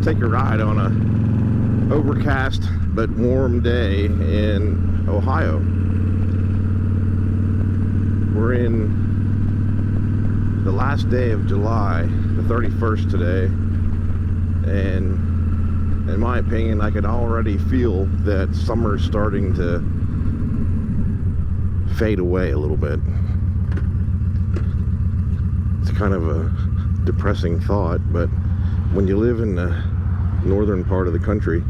take a ride on a overcast but warm day in Ohio. We're in the last day of July, the 31st today, and in my opinion, I could already feel that summer's starting to fade away a little bit. It's kind of a depressing thought, but when you live in the northern part of the country,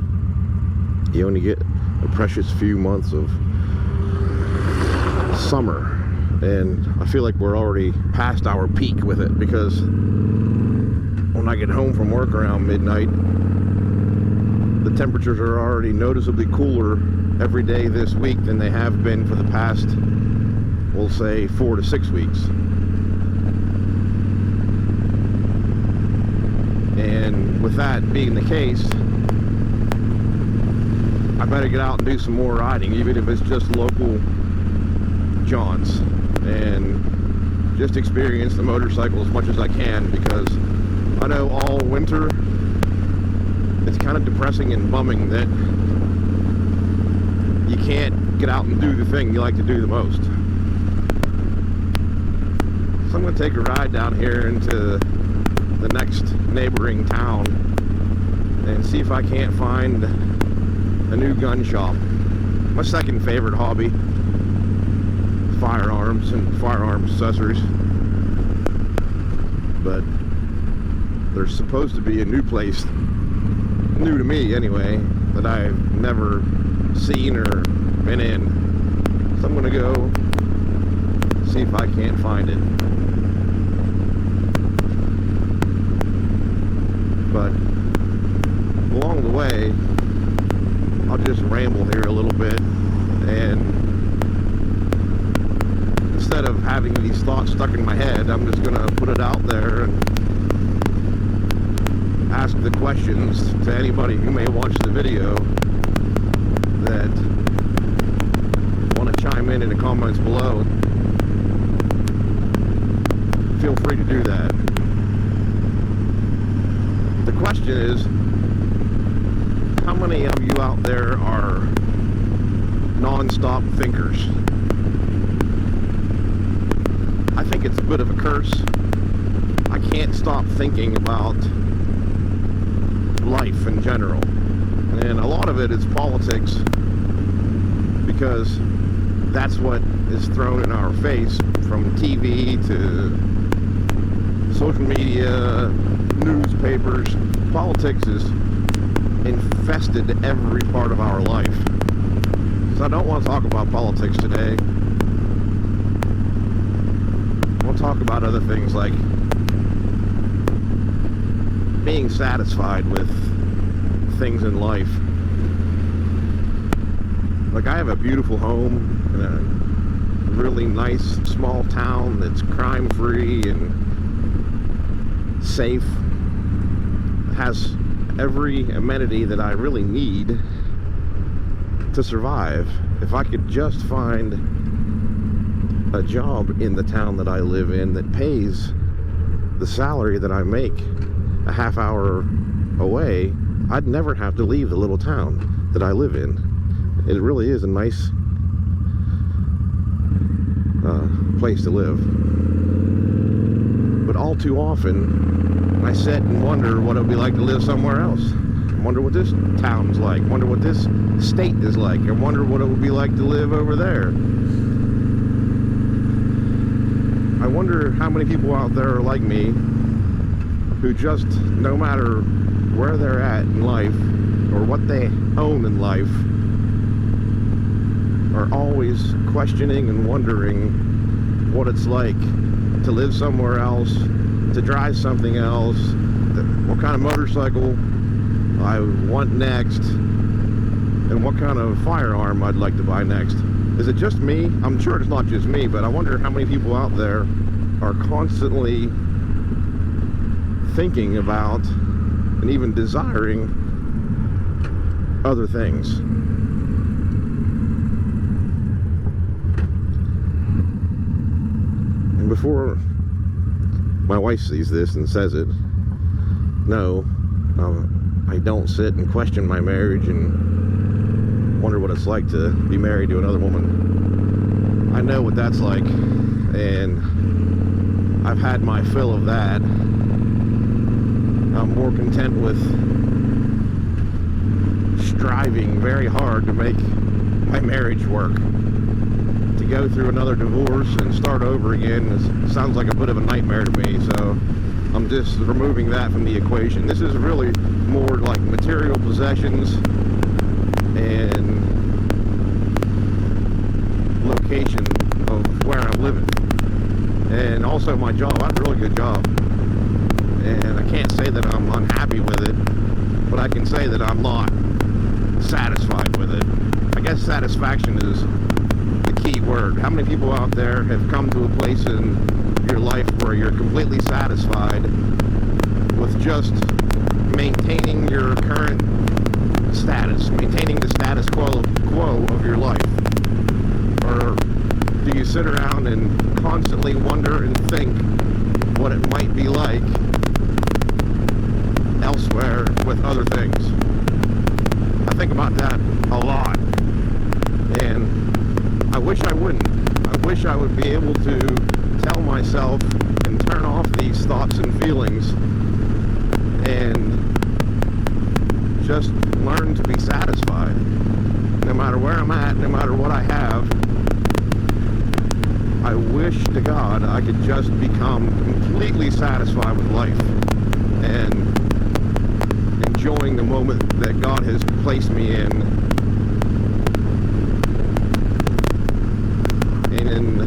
you only get a precious few months of summer, and I feel like we're already past our peak with it, because when I get home from work around midnight, the temperatures are already noticeably cooler every day this week than they have been for the past, we'll say, 4 to 6 weeks. And with that being the case, I better get out and do some more riding, even if it's just local jaunts, and just experience the motorcycle as much as I can, because I know all winter it's kind of depressing and bumming that you can't get out and do the thing you like to do the most. So I'm going to take a ride down here into the next neighboring town and see if I can't find a new gun shop. My second favorite hobby, firearms and firearms accessories. But there's supposed to be a new place, new to me anyway, that I've never seen or been in. So I'm gonna go see if I can't find it. But along the way, I'll just ramble here a little bit, and instead of having these thoughts stuck in my head, I'm just gonna put it out there and ask the questions to anybody who may watch the video that want to chime in the comments below. Feel free to do that. The question is, how many of you out there are non-stop thinkers? I think it's a bit of a curse. I can't stop thinking about life in general, and a lot of it is politics, because that's what is thrown in our face from TV to social media, newspapers. Politics is infested every part of our life. So I don't want to talk about politics today. We'll talk about other things like being satisfied with things in life. Like, I have a beautiful home in a really nice small town that's crime-free and safe. It has every amenity that I really need to survive. If I could just find a job in the town that I live in that pays the salary that I make a half hour away, I'd never have to leave the little town that I live in. It really is a nice place to live. But all too often, I sit and wonder what it would be like to live somewhere else. I wonder what this town's like. I wonder what this state is like. I wonder what it would be like to live over there. I wonder how many people out there are like me, who just, no matter where they're at in life or what they own in life, are always questioning and wondering what it's like to live somewhere else, to drive something else, what kind of motorcycle I want next, and what kind of firearm I'd like to buy next. Is it just me? I'm sure it's not just me, but I wonder how many people out there are constantly thinking about and even desiring other things. And before my wife sees this and says it, no, I I don't sit and question my marriage and wonder what it's like to be married to another woman. I know what that's like, and I've had my fill of that. I'm more content with striving very hard to make my marriage work. To go through another divorce and start over again sounds like a bit of a nightmare to me, so I'm just removing that from the equation. This is really more like material possessions and location of where I'm living. And also my job. I have a really good job. And I can't say that I'm unhappy with it, but I can say that I'm not satisfied with it. I guess satisfaction is the key word. How many people out there have come to a place in your life where you're completely satisfied with just maintaining your current status, maintaining the status quo of your life? Or do you sit around and constantly wonder and think what it might be like elsewhere with other things? I think about that a lot, and I wish I wouldn't. I wish I would be able to tell myself and turn off these thoughts and feelings and just learn to be satisfied. No matter where I'm at, no matter what I have, I wish to God I could just become completely satisfied with life and enjoying the moment that God has placed me in. And in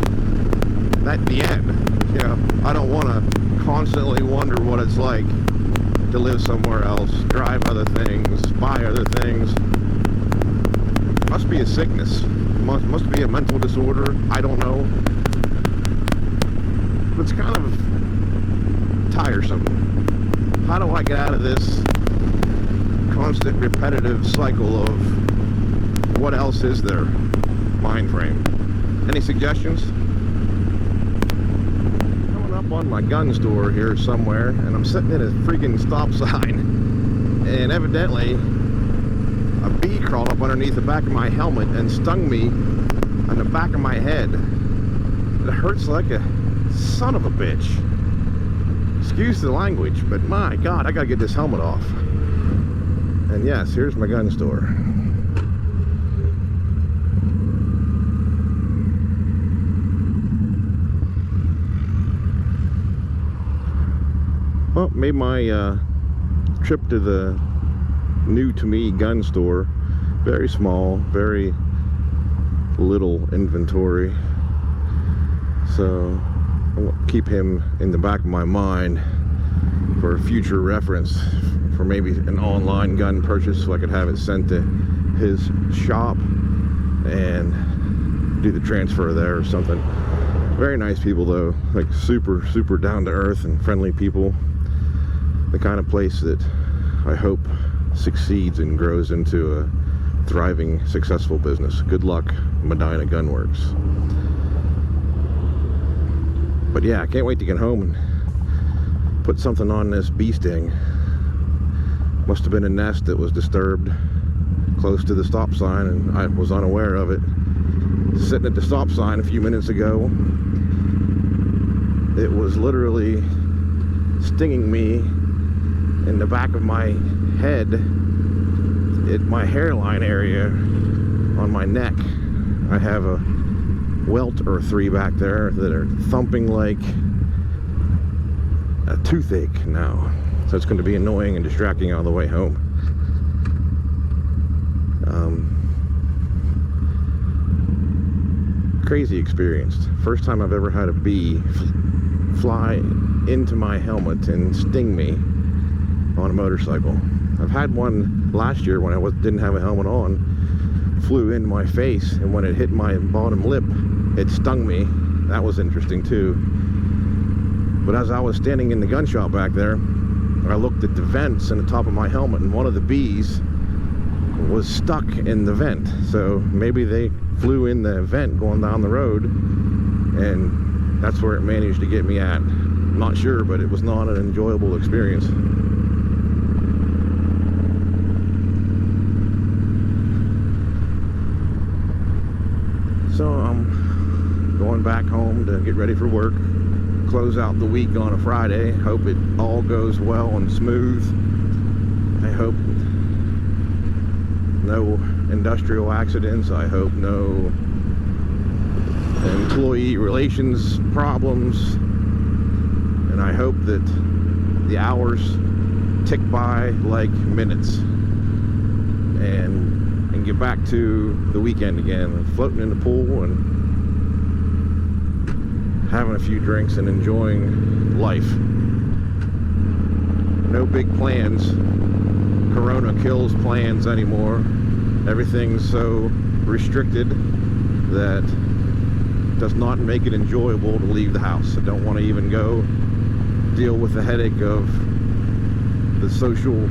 at the end, you know, I don't want to constantly wonder what it's like to live somewhere else, drive other things, buy other things. Must be a sickness. Must be a mental disorder. I don't know. But it's kind of tiresome. How do I get out of this constant repetitive cycle of what else is there mind frame? Any suggestions? Coming up on my gun store here somewhere, and I'm sitting at a freaking stop sign, and evidently a bee crawled up underneath the back of my helmet and stung me on the back of my head. It hurts like a son of a bitch. Excuse the language, but my God, I gotta get this helmet off. And yes, here's my gun store. Well, made my trip to the new to me gun store. Very small, very little inventory. So I'll keep him in the back of my mind for future reference, for maybe an online gun purchase, so I could have it sent to his shop and do the transfer there or something. Very nice people though, like super down to earth and friendly people. The kind of place that I hope succeeds and grows into a thriving, successful business. Good luck, Medina Gunworks. But yeah, I can't wait to get home and put something on this bee sting. Must have been a nest that was disturbed close to the stop sign, and I was unaware of it. Sitting at the stop sign a few minutes ago, it was literally stinging me in the back of my head, at my hairline area on my neck. I have a welt or three back there that are thumping like a toothache now. So it's going to be annoying and distracting on the way home. Crazy experience. First time I've ever had a bee fly into my helmet and sting me on a motorcycle. I've had one last year when I didn't have a helmet on. Flew into my face, and when it hit my bottom lip, it stung me. That was interesting too. But as I was standing in the gun shop back there, I looked at the vents in the top of my helmet, and one of the bees was stuck in the vent. So maybe they flew in the vent going down the road, and that's where it managed to get me at. I'm not sure, but it was not an enjoyable experience. So I'm going back home to get ready for work, close out the week on a Friday. Hope it all goes well and smooth. I hope no industrial accidents. I hope no employee relations problems. And I hope that the hours tick by like minutes and get back to the weekend again, floating in the pool and having a few drinks and enjoying life. No big plans. Corona kills plans anymore. Everything's so restricted that it does not make it enjoyable to leave the house. I don't want to even go deal with the headache of the social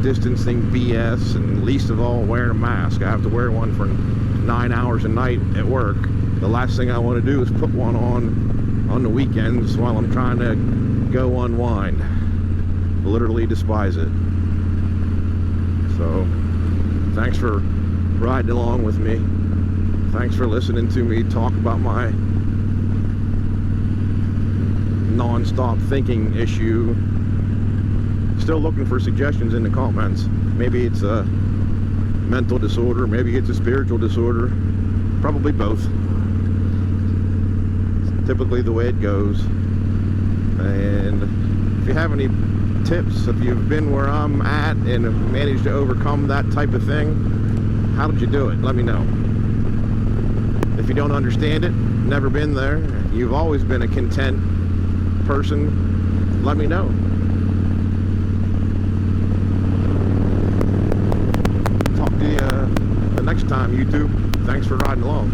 distancing BS, and least of all wearing a mask. I have to wear one for 9 hours a night at work. The last thing I want to do is put one on the weekends while I'm trying to go unwind. Literally despise it. So thanks for riding along with me. Thanks for listening to me talk about my non-stop thinking issue. Still looking for suggestions in the comments. Maybe it's a mental disorder, maybe it's a spiritual disorder, probably both. It's typically the way it goes. And if you have any tips, if you've been where I'm at and have managed to overcome that type of thing, how did you do it? Let me know. If you don't understand it, never been there, you've always been a content person, let me know. Talk to you the next time, YouTube. Thanks for riding along.